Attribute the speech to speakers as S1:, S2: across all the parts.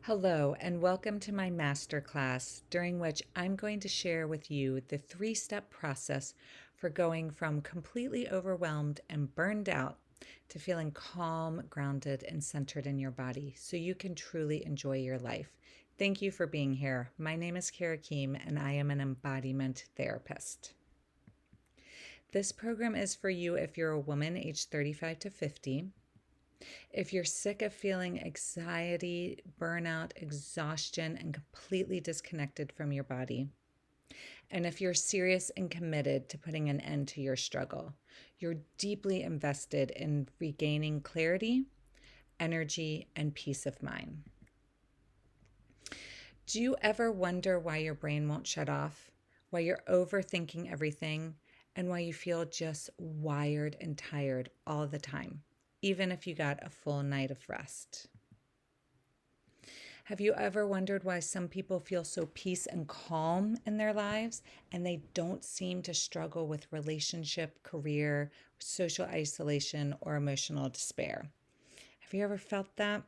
S1: Hello, and welcome to my masterclass, during which I'm going to share with you the three-step process for going from completely overwhelmed and burned out to feeling calm, grounded, and centered in your body so you can truly enjoy your life. Thank you for being here. My name is Kara Keem, and I am an embodiment therapist. This program is for you if you're a woman aged 35 to 50. If you're sick of feeling anxiety, burnout, exhaustion, and completely disconnected from your body, and if you're serious and committed to putting an end to your struggle, you're deeply invested in regaining clarity, energy, and peace of mind. Do you ever wonder why your brain won't shut off, why you're overthinking everything, and why you feel just wired and tired all the time, even if you got a full night of rest? Have you ever wondered why some people feel so peace and calm in their lives and they don't seem to struggle with relationship, career, social isolation, or emotional despair? Have you ever felt that?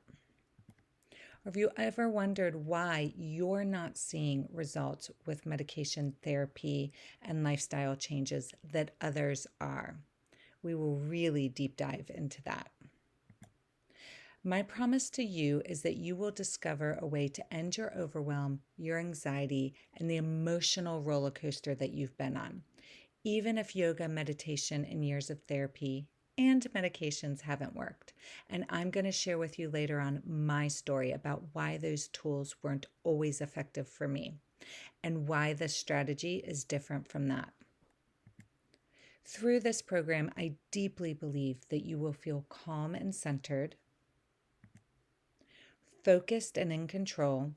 S1: Or have you ever wondered why you're not seeing results with medication therapy and lifestyle changes that others are? We will really deep dive into that. My promise to you is that you will discover a way to end your overwhelm, your anxiety, and the emotional roller coaster that you've been on, even if yoga, meditation, and years of therapy and medications haven't worked. And I'm going to share with you later on my story about why those tools weren't always effective for me and why this strategy is different from that. Through this program, I deeply believe that you will feel calm and centered, focused and in control,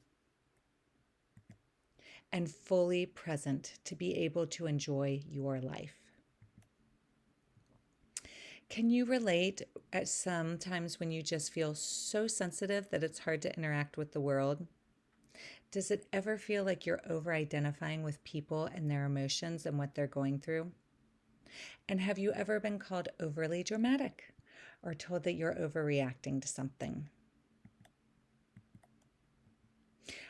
S1: and fully present to be able to enjoy your life. Can you relate at sometimes when you just feel so sensitive that it's hard to interact with the world? Does it ever feel like you're over-identifying with people and their emotions and what they're going through? And have you ever been called overly dramatic or told that you're overreacting to something?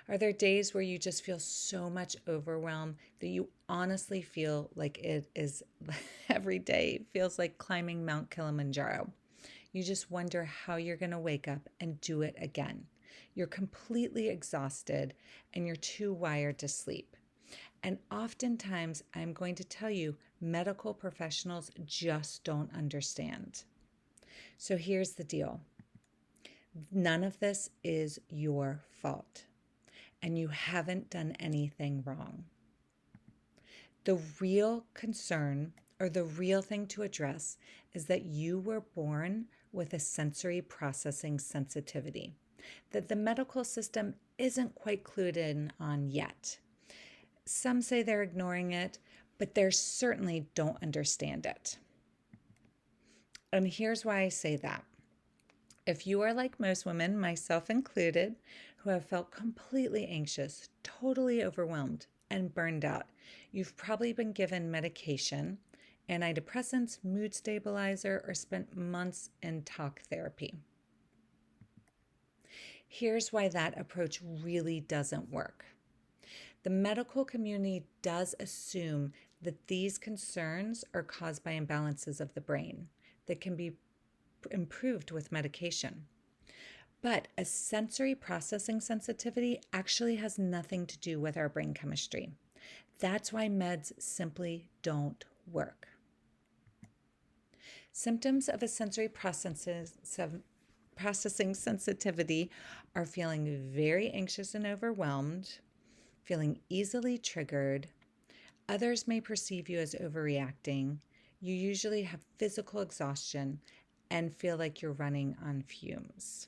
S1: Are there days where you just feel so much overwhelm that you honestly feel like it is every day feels like climbing Mount Kilimanjaro? You just wonder how you're going to wake up and do it again. You're completely exhausted and you're too wired to sleep. And oftentimes, I'm going to tell you, medical professionals just don't understand. So here's the deal. None of this is your fault, and you haven't done anything wrong. The real concern or the real thing to address is that you were born with a sensory processing sensitivity that the medical system isn't quite clued in on yet. Some say they're ignoring it, but they certainly don't understand it. And here's why I say that. If you are like most women, myself included, who have felt completely anxious, totally overwhelmed, and burned out, you've probably been given medication, antidepressants, mood stabilizer, or spent months in talk therapy. Here's why that approach really doesn't work. The medical community does assume that these concerns are caused by imbalances of the brain that can be improved with medication. But a sensory processing sensitivity actually has nothing to do with our brain chemistry. That's why meds simply don't work. Symptoms of a sensory processing sensitivity are feeling very anxious and overwhelmed, feeling easily triggered. Others may perceive you as overreacting. You usually have physical exhaustion and feel like you're running on fumes.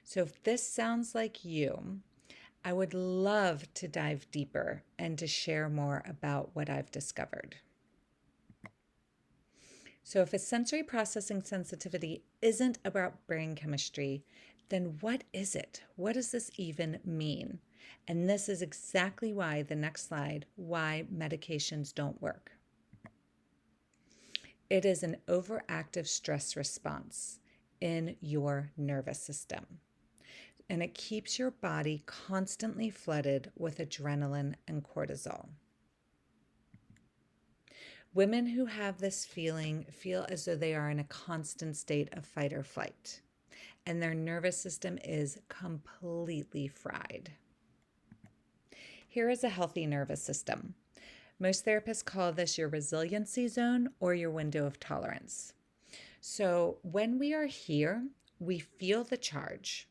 S1: So if this sounds like you, I would love to dive deeper and to share more about what I've discovered. So if a sensory processing sensitivity isn't about brain chemistry, then what is it? What does this even mean? And this is exactly why the next slide, why medications don't work. It is an overactive stress response in your nervous system. and it keeps your body constantly flooded with adrenaline and cortisol. Women who have this feeling feel as though they are in a constant state of fight or flight, and their nervous system is completely fried. Here is a healthy nervous system. Most therapists call this your resiliency zone or your window of tolerance. So when we are here, we feel the charge.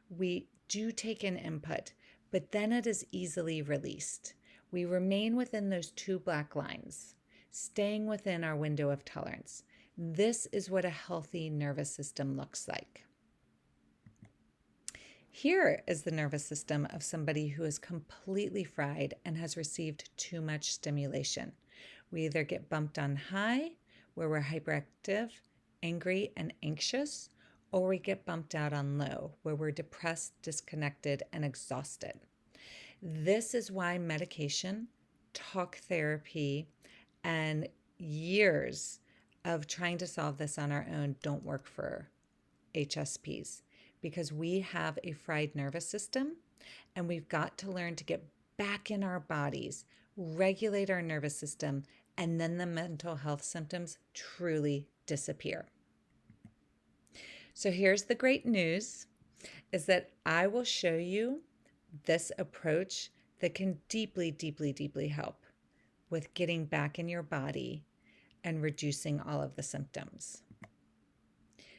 S1: We do take in input, but then it is easily released. We remain within those two black lines, staying within our window of tolerance. This is what a healthy nervous system looks like. Here is the nervous system of somebody who is completely fried and has received too much stimulation. We either get bumped on high, where we're hyperactive, angry, and anxious, or we get bumped out on low, where we're depressed, disconnected, and exhausted. This is why medication, talk therapy, and years of trying to solve this on our own don't work for HSPs, because we have a fried nervous system and we've got to learn to get back in our bodies, regulate our nervous system, and then the mental health symptoms truly disappear. So here's the great news, is that I will show you this approach that can deeply, deeply, deeply help with getting back in your body and reducing all of the symptoms.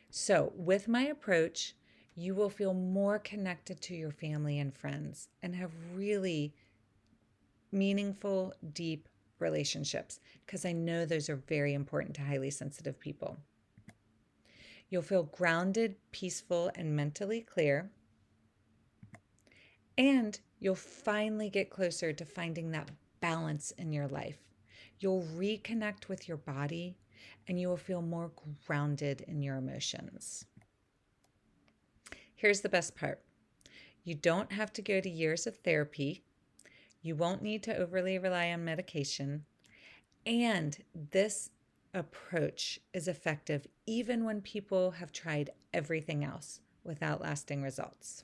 S1: So with my approach, you will feel more connected to your family and friends and have really meaningful, deep relationships, because I know those are very important to highly sensitive people. You'll feel grounded, peaceful, and mentally clear. And you'll finally get closer to finding that balance in your life. You'll reconnect with your body and you will feel more grounded in your emotions. Here's the best part. You don't have to go to years of therapy. You won't need to overly rely on medication. And this approach is effective even when people have tried everything else without lasting results.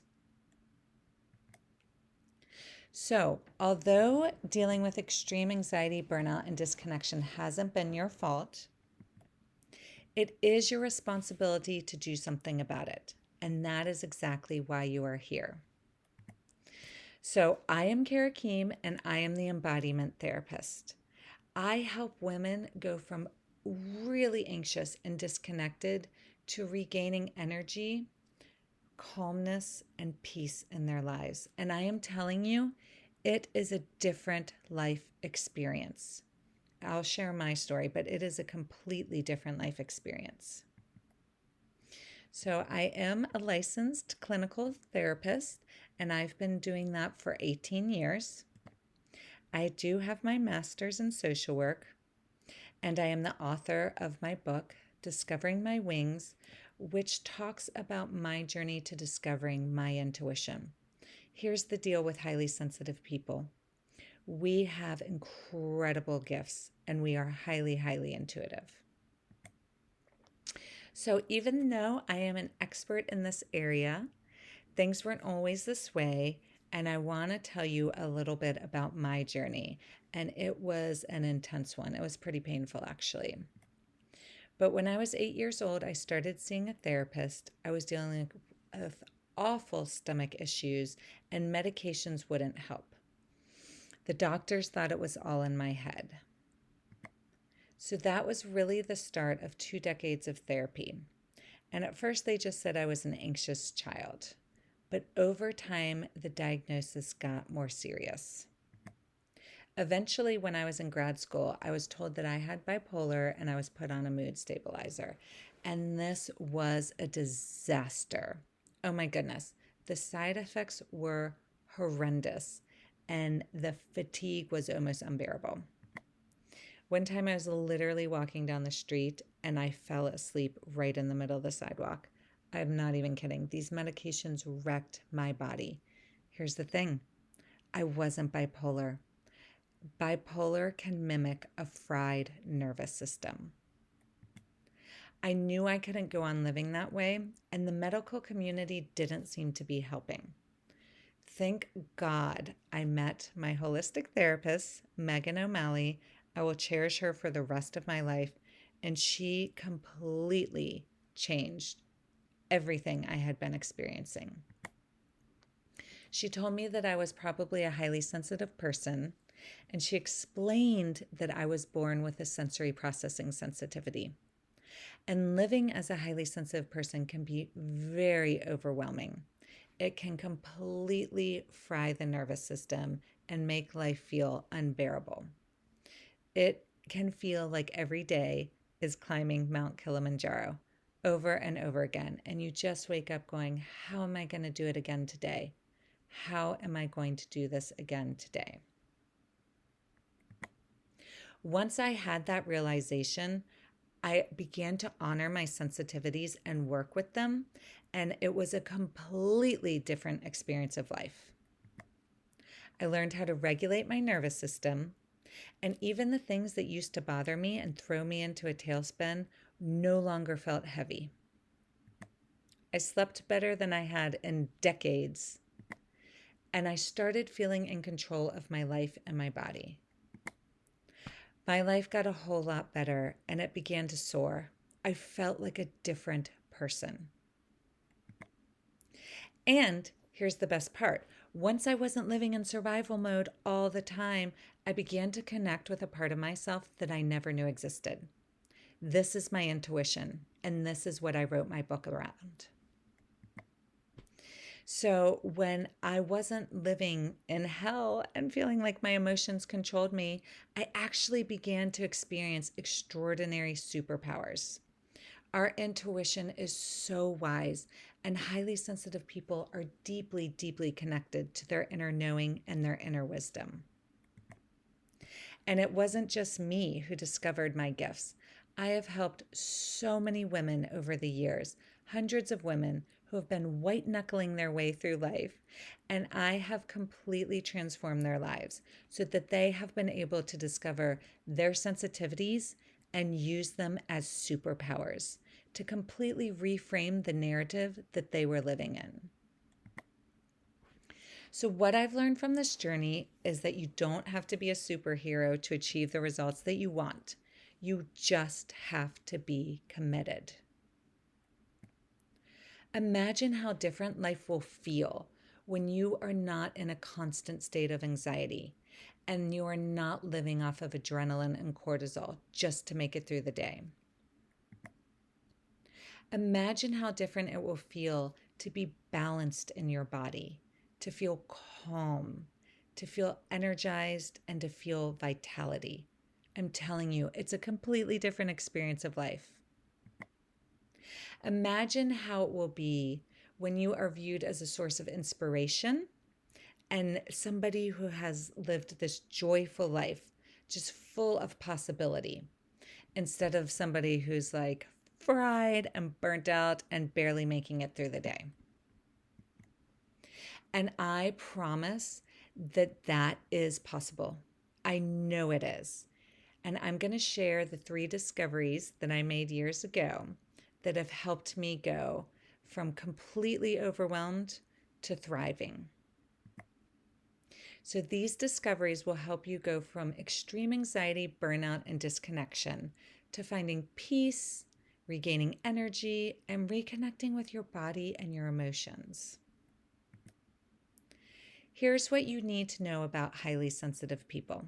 S1: So, although dealing with extreme anxiety, burnout, and disconnection hasn't been your fault, it is your responsibility to do something about it. And that is exactly why you are here. So, I am Kara Keem, and I am the embodiment therapist. I help women go from really anxious and disconnected to regaining energy, calmness, and peace in their lives. And I am telling you, it is a different life experience. I'll share my story, but it is a completely different life experience. So I am a licensed clinical therapist, and I've been doing that for 18 years. I do have my master's in social work, and I am the author of my book, Discovering My Wings, which talks about my journey to discovering my intuition. Here's the deal with highly sensitive people. We have incredible gifts, and we are highly, highly intuitive. So even though I am an expert in this area, things weren't always this way, and I want to tell you a little bit about my journey. And it was an intense one. It was pretty painful, actually. But when I was 8 years old, I started seeing a therapist. I was dealing with awful stomach issues, and medications wouldn't help. The doctors thought it was all in my head. So that was really the start of 2 decades of therapy. And at first they just said I was an anxious child. But over time, the diagnosis got more serious. Eventually, when I was in grad school, I was told that I had bipolar and I was put on a mood stabilizer. And this was a disaster. Oh my goodness. The side effects were horrendous and the fatigue was almost unbearable. One time I was literally walking down the street and I fell asleep right in the middle of the sidewalk. I'm not even kidding. These medications wrecked my body. Here's the thing. I wasn't bipolar. Bipolar can mimic a fried nervous system. I knew I couldn't go on living that way, and the medical community didn't seem to be helping. Thank God I met my holistic therapist, Megan O'Malley. I will cherish her for the rest of my life, and she completely changed everything I had been experiencing. She told me that I was probably a highly sensitive person, and she explained that I was born with a sensory processing sensitivity. And living as a highly sensitive person can be very overwhelming. It can completely fry the nervous system and make life feel unbearable. It can feel like every day is climbing Mount Kilimanjaro over and over again. And you just wake up going, how am I going to do it again today? How am I going to do this again today? Once I had that realization, I began to honor my sensitivities and work with them, and it was a completely different experience of life. I learned how to regulate my nervous system, and even the things that used to bother me and throw me into a tailspin no longer felt heavy. I slept better than I had in decades, and I started feeling in control of my life and my body. My life got a whole lot better, and it began to soar. I felt like a different person. And here's the best part. Once I wasn't living in survival mode all the time, I began to connect with a part of myself that I never knew existed. This is my intuition, and this is what I wrote my book around. So when I wasn't living in hell and feeling like my emotions controlled me, I actually began to experience extraordinary superpowers. Our intuition is so wise, and highly sensitive people are deeply, deeply connected to their inner knowing and their inner wisdom. And it wasn't just me who discovered my gifts. I have helped so many women over the years, hundreds of women who have been white knuckling their way through life, and I have completely transformed their lives so that they have been able to discover their sensitivities and use them as superpowers to completely reframe the narrative that they were living in. So, what I've learned from this journey is that you don't have to be a superhero to achieve the results that you want. You just have to be committed. Imagine how different life will feel when you are not in a constant state of anxiety and you are not living off of adrenaline and cortisol just to make it through the day. Imagine how different it will feel to be balanced in your body, to feel calm, to feel energized, and to feel vitality. I'm telling you, it's a completely different experience of life. Imagine how it will be when you are viewed as a source of inspiration and somebody who has lived this joyful life, just full of possibility, instead of somebody who's like fried and burnt out and barely making it through the day. And I promise that that is possible. I know it is. And I'm going to share the 3 discoveries that I made years ago that have helped me go from completely overwhelmed to thriving. So these discoveries will help you go from extreme anxiety, burnout, and disconnection to finding peace, regaining energy, and reconnecting with your body and your emotions. Here's what you need to know about highly sensitive people.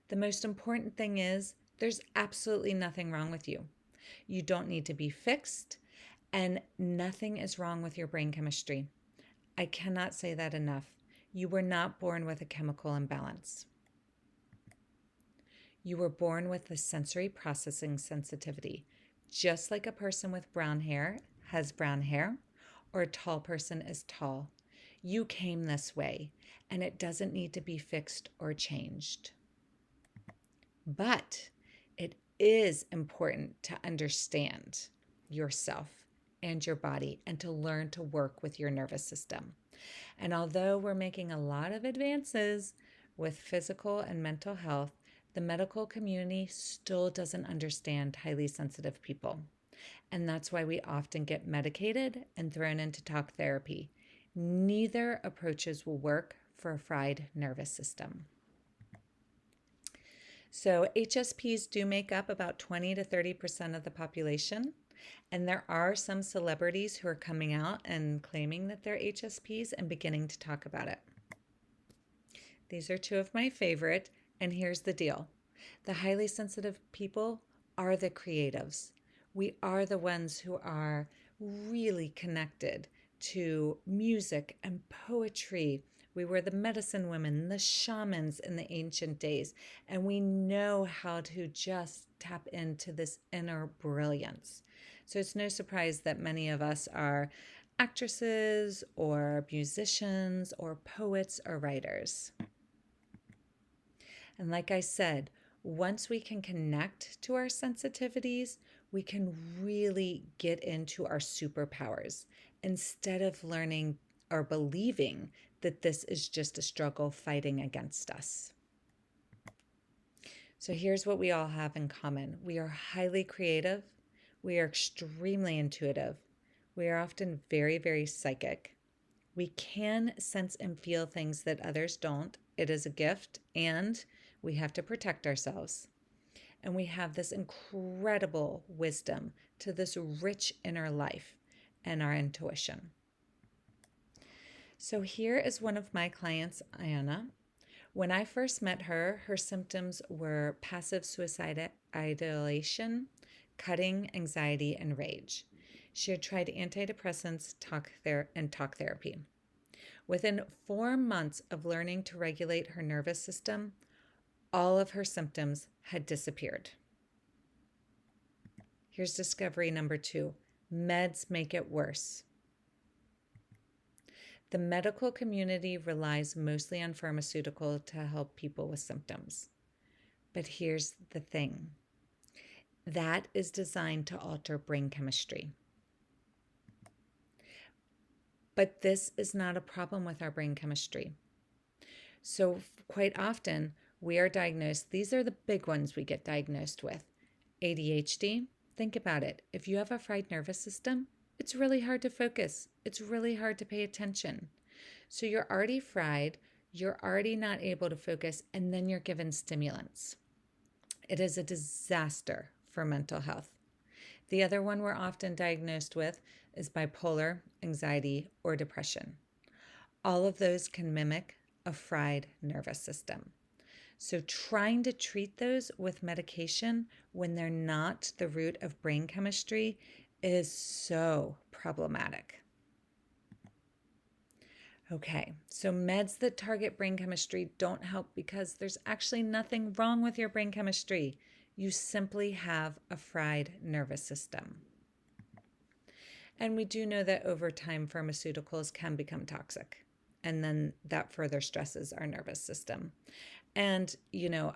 S1: The most important thing is there's absolutely nothing wrong with you. You don't need to be fixed, and nothing is wrong with your brain chemistry. I cannot say that enough. You were not born with a chemical imbalance. You were born with a sensory processing sensitivity, just like a person with brown hair has brown hair, or a tall person is tall. You came this way, and it doesn't need to be fixed or changed. But it is important to understand yourself and your body and to learn to work with your nervous system. And although we're making a lot of advances with physical and mental health, The medical community still doesn't understand highly sensitive people. And that's why we often get medicated and thrown into talk therapy. Neither approaches will work for a fried nervous system. So HSPs do make up about 20 to 30% of the population. And there are some celebrities who are coming out and claiming that they're HSPs and beginning to talk about it. These are two of my favorite, and here's the deal. The highly sensitive people are the creatives. We are the ones who are really connected to music and poetry. We were the medicine women, the shamans in the ancient days, and we know how to just tap into this inner brilliance. So it's no surprise that many of us are actresses or musicians or poets or writers. And like I said, once we can connect to our sensitivities, we can really get into our superpowers instead of learning or believing that this is just a struggle fighting against us. So here's what we all have in common. We are highly creative. We are extremely intuitive. We are often very, very psychic. We can sense and feel things that others don't. It is a gift, and we have to protect ourselves. And we have this incredible wisdom to this rich inner life and our intuition. So here is one of my clients, Ayana. When I first met her, her symptoms were passive suicide ideation, cutting, anxiety, and rage. She had tried antidepressants, talk therapy. Within 4 months of learning to regulate her nervous system, all of her symptoms had disappeared. Here's discovery number 2. Meds make it worse. The medical community relies mostly on pharmaceutical to help people with symptoms. But here's the thing. That is designed to alter brain chemistry. But this is not a problem with our brain chemistry. So quite often we are diagnosed, these are the big ones we get diagnosed with. ADHD, think about it. If you have a fried nervous system, it's really hard to focus. It's really hard to pay attention. So you're already fried, you're already not able to focus, and then you're given stimulants. It is a disaster for mental health. The other one we're often diagnosed with is bipolar, anxiety, or depression. All of those can mimic a fried nervous system. So trying to treat those with medication when they're not the root of brain chemistry is so problematic. Okay, so meds that target brain chemistry don't help because there's actually nothing wrong with your brain chemistry. You simply have a fried nervous system. And we do know that over time, pharmaceuticals can become toxic, and then that further stresses our nervous system. And,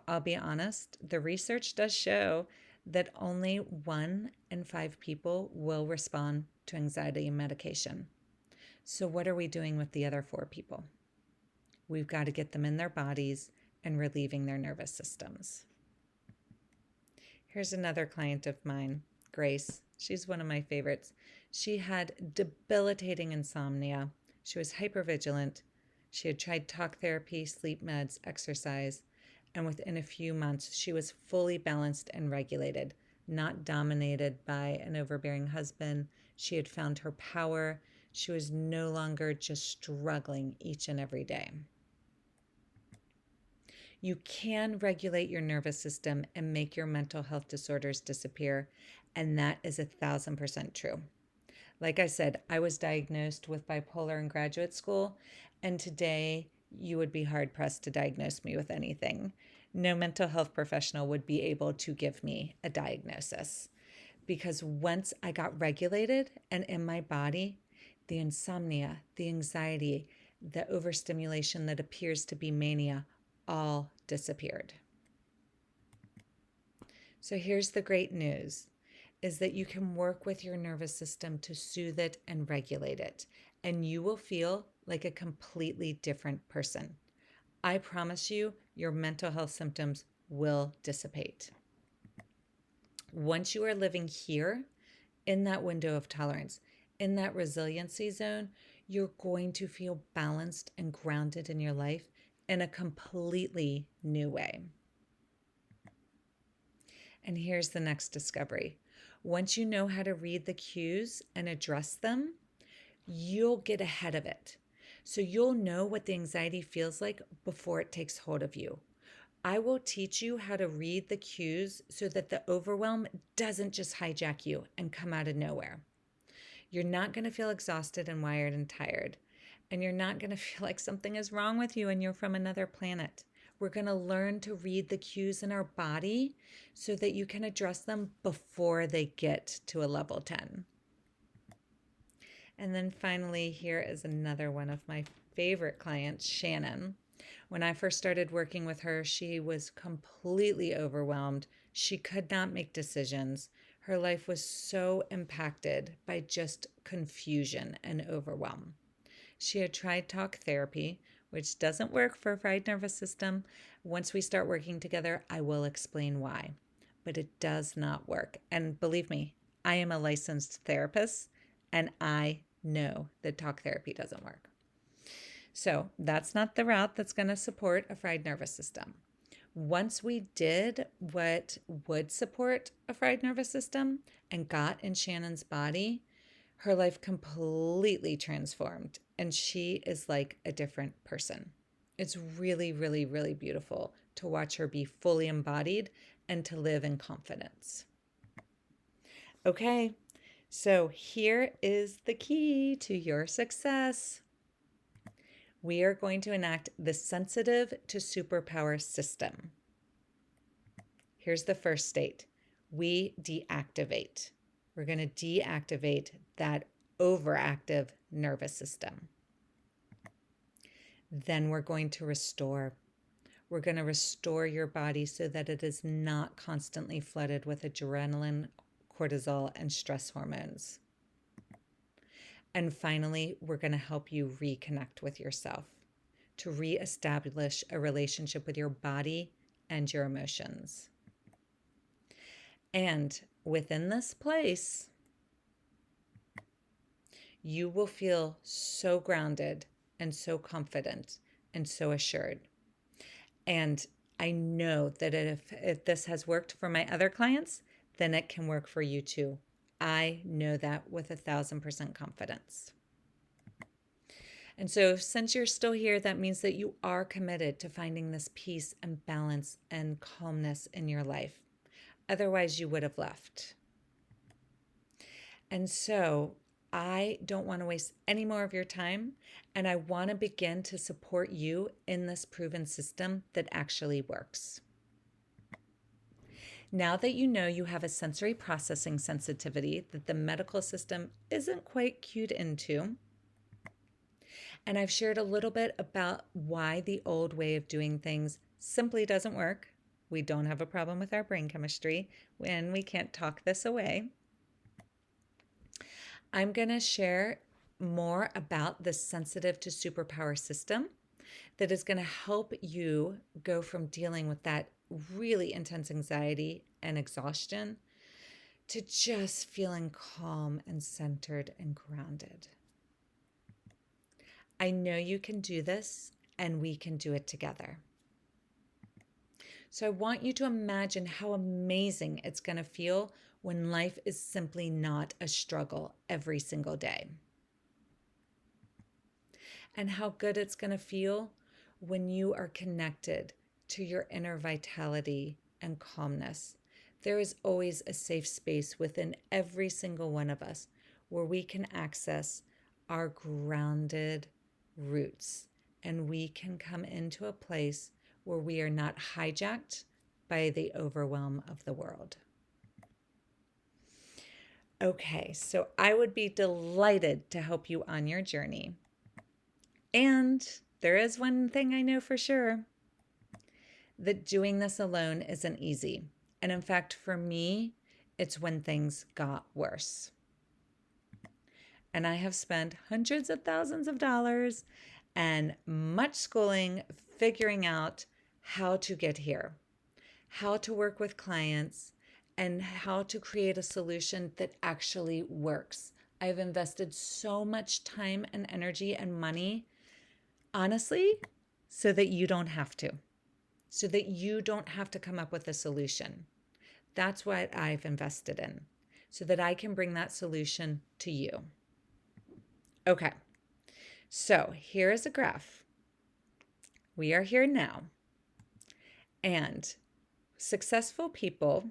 S1: I'll be honest, the research does show that only 1 in 5 people will respond to anxiety medication. So what are we doing with the other 4 people? We've got to get them in their bodies and relieving their nervous systems. Here's another client of mine, Grace. She's one of my favorites. She had debilitating insomnia. She was hypervigilant. She had tried talk therapy, sleep meds, exercise, and within a few months, she was fully balanced and regulated, not dominated by an overbearing husband. She had found her power. She was no longer just struggling each and every day. You can regulate your nervous system and make your mental health disorders disappear, and that is 1,000% true. Like I said, I was diagnosed with bipolar in graduate school, and today you would be hard-pressed to diagnose me with anything. No mental health professional would be able to give me a diagnosis, because once I got regulated and in my body, the insomnia, the anxiety, the overstimulation that appears to be mania all disappeared. So here's the great news, is that you can work with your nervous system to soothe it and regulate it, and you will feel like a completely different person. I promise you, your mental health symptoms will dissipate. Once you are living here in that window of tolerance, in that resiliency zone, you're going to feel balanced and grounded in your life in a completely new way. And here's the next discovery. Once you know how to read the cues and address them, you'll get ahead of it. So you'll know what the anxiety feels like before it takes hold of you. I will teach you how to read the cues so that the overwhelm doesn't just hijack you and come out of nowhere. You're not going to feel exhausted and wired and tired. And you're not going to feel like something is wrong with you and you're from another planet. We're going to learn to read the cues in our body so that you can address them before they get to a level 10. And then finally, here is another one of my favorite clients, Shannon. When I first started working with her, she was completely overwhelmed. She could not make decisions. Her life was so impacted by just confusion and overwhelm. She had tried talk therapy, which doesn't work for a fried nervous system. Once we start working together, I will explain why. But it does not work. And believe me, I am a licensed therapist, and I know that talk therapy doesn't work. So that's not the route that's going to support a fried nervous system. Once we did what would support a fried nervous system and got in Shannon's body, her life completely transformed, and she is like a different person. It's really, really, really beautiful to watch her be fully embodied and to live in confidence. Okay, so here is the key to your success. We are going to enact the sensitive to superpower system. Here's the first state. We deactivate. We're going to deactivate that overactive nervous system. Then we're going to restore. We're going to restore your body so that it is not constantly flooded with adrenaline, cortisol, and stress hormones. And finally, we're going to help you reconnect with yourself, to reestablish a relationship with your body and your emotions. And within this place, you will feel so grounded and so confident and so assured. And I know that if this has worked for my other clients, then it can work for you too. I know that with 1,000% confidence. And so since you're still here, that means that you are committed to finding this peace and balance and calmness in your life. Otherwise, you would have left. And so I don't want to waste any more of your time, and I want to begin to support you in this proven system that actually works. Now that you know you have a sensory processing sensitivity that the medical system isn't quite cued into, and I've shared a little bit about why the old way of doing things simply doesn't work. We don't have a problem with our brain chemistry when we can't talk this away. I'm going to share more about the sensitive to superpower system that is going to help you go from dealing with that really intense anxiety and exhaustion to just feeling calm and centered and grounded. I know you can do this, and we can do it together. So I want you to imagine how amazing it's going to feel when life is simply not a struggle every single day. And how good it's going to feel when you are connected to your inner vitality and calmness. There is always a safe space within every single one of us where we can access our grounded roots, and we can come into a place where we are not hijacked by the overwhelm of the world. Okay, so I would be delighted to help you on your journey. And there is one thing I know for sure, that doing this alone isn't easy. And in fact, for me, it's when things got worse. And I have spent hundreds of thousands of dollars and much schooling figuring out how to get here, how to work with clients, and how to create a solution that actually works. I've invested so much time and energy and money, honestly, so that you don't have to, so that you don't have to come up with a solution. That's what I've invested in, so that I can bring that solution to you. Okay, so here is a graph. We are here now, and successful people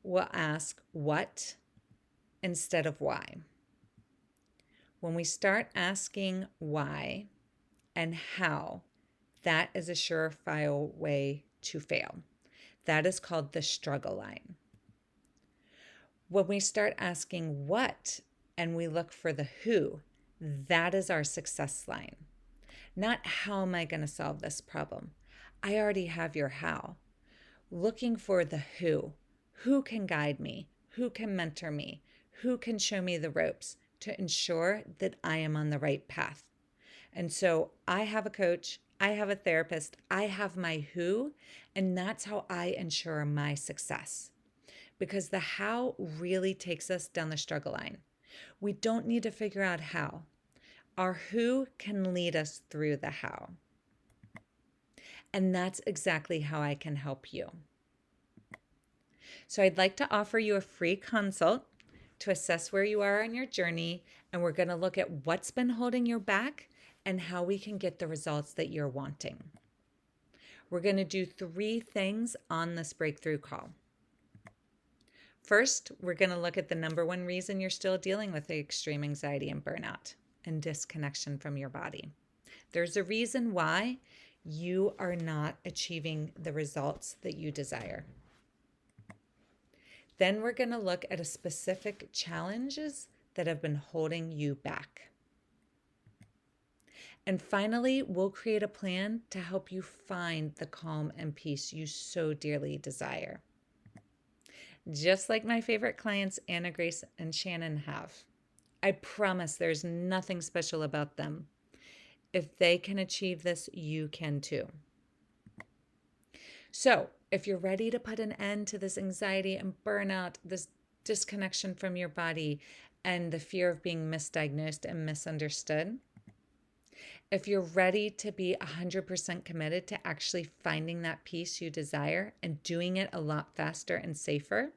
S1: will ask what instead of why. When we start asking why and how, that is a surefire way to fail. That is called the struggle line. When we start asking what and we look for the who, that is our success line. Not how am I going to solve this problem? I already have your how. Looking for the who can guide me, who can mentor me, who can show me the ropes to ensure that I am on the right path. And so I have a coach, I have a therapist, I have my who, and that's how I ensure my success. Because the how really takes us down the struggle line. We don't need to figure out how. Our who can lead us through the how. And that's exactly how I can help you. So I'd like to offer you a free consult to assess where you are on your journey, and we're going to look at what's been holding you back and how we can get the results that you're wanting. We're going to do 3 things on this breakthrough call. First, we're going to look at the number 1 reason you're still dealing with extreme anxiety and burnout and disconnection from your body. There's a reason why you are not achieving the results that you desire. Then we're going to look at a specific challenges that have been holding you back. And finally, we'll create a plan to help you find the calm and peace you so dearly desire. Just like my favorite clients, Anna, Grace, and Shannon have. I promise there's nothing special about them. If they can achieve this, you can too. So, if you're ready to put an end to this anxiety and burnout, this disconnection from your body, and the fear of being misdiagnosed and misunderstood, if you're ready to be 100% committed to actually finding that peace you desire and doing it a lot faster and safer,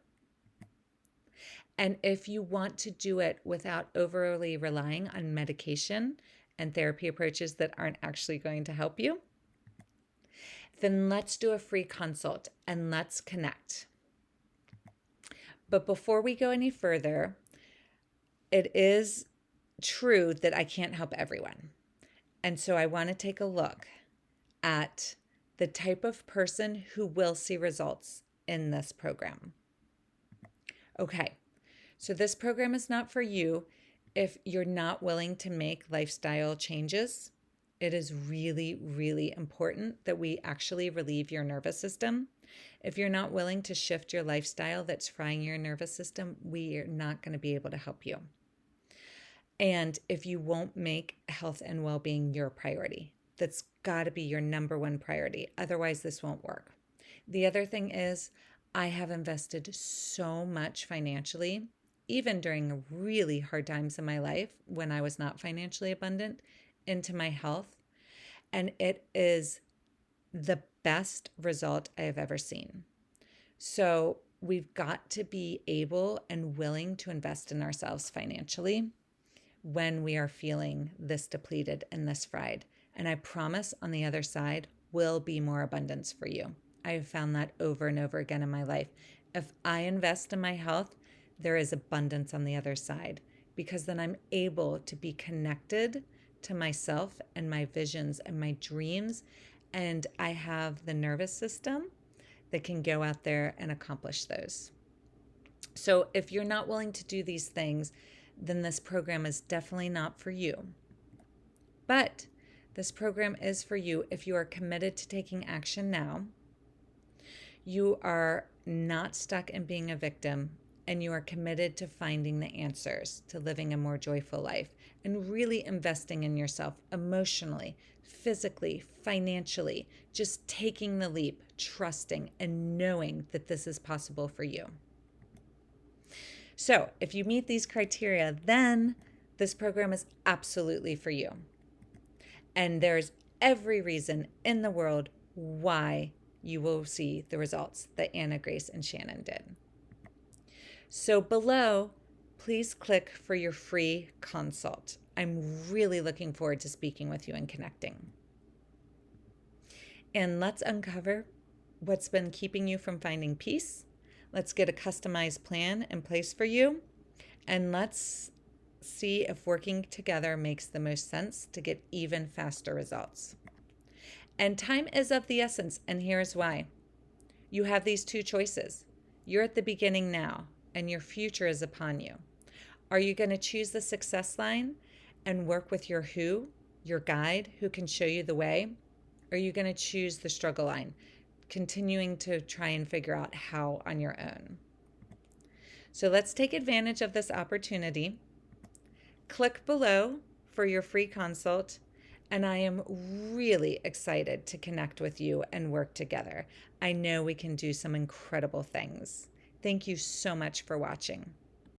S1: and if you want to do it without overly relying on medication and therapy approaches that aren't actually going to help you, then let's do a free consult and let's connect. But before we go any further, it is true that I can't help everyone. And so I want to take a look at the type of person who will see results in this program. Okay, so this program is not for you if you're not willing to make lifestyle changes. It is really, really important that we actually relieve your nervous system. If you're not willing to shift your lifestyle that's frying your nervous system, we are not going to be able to help you. And if you won't make health and well-being your priority, that's got to be your number 1 priority. Otherwise, this won't work. The other thing is, I have invested so much financially, even during really hard times in my life when I was not financially abundant, into my health. And it is the best result I have ever seen. So we've got to be able and willing to invest in ourselves financially when we are feeling this depleted and this fried. And I promise on the other side will be more abundance for you. I have found that over and over again in my life. If I invest in my health, there is abundance on the other side, because then I'm able to be connected to myself and my visions and my dreams. And I have the nervous system that can go out there and accomplish those. So if you're not willing to do these things, then this program is definitely not for you. But this program is for you if you are committed to taking action now. You are not stuck in being a victim, and you are committed to finding the answers to living a more joyful life and really investing in yourself emotionally, physically, financially, just taking the leap, trusting, and knowing that this is possible for you. So if you meet these criteria, then this program is absolutely for you. And there's every reason in the world why you will see the results that Anna, Grace, and Shannon did. So below, please click for your free consult. I'm really looking forward to speaking with you and connecting. And let's uncover what's been keeping you from finding peace. Let's get a customized plan in place for you. And let's see if working together makes the most sense to get even faster results. And time is of the essence, and here's why. You have these two choices. You're at the beginning now, and your future is upon you. Are you going to choose the success line and work with your who, your guide, who can show you the way? Or are you going to choose the struggle line, continuing to try and figure out how on your own? So let's take advantage of this opportunity. Click below for your free consult, and I am really excited to connect with you and work together. I know we can do some incredible things. Thank you so much for watching.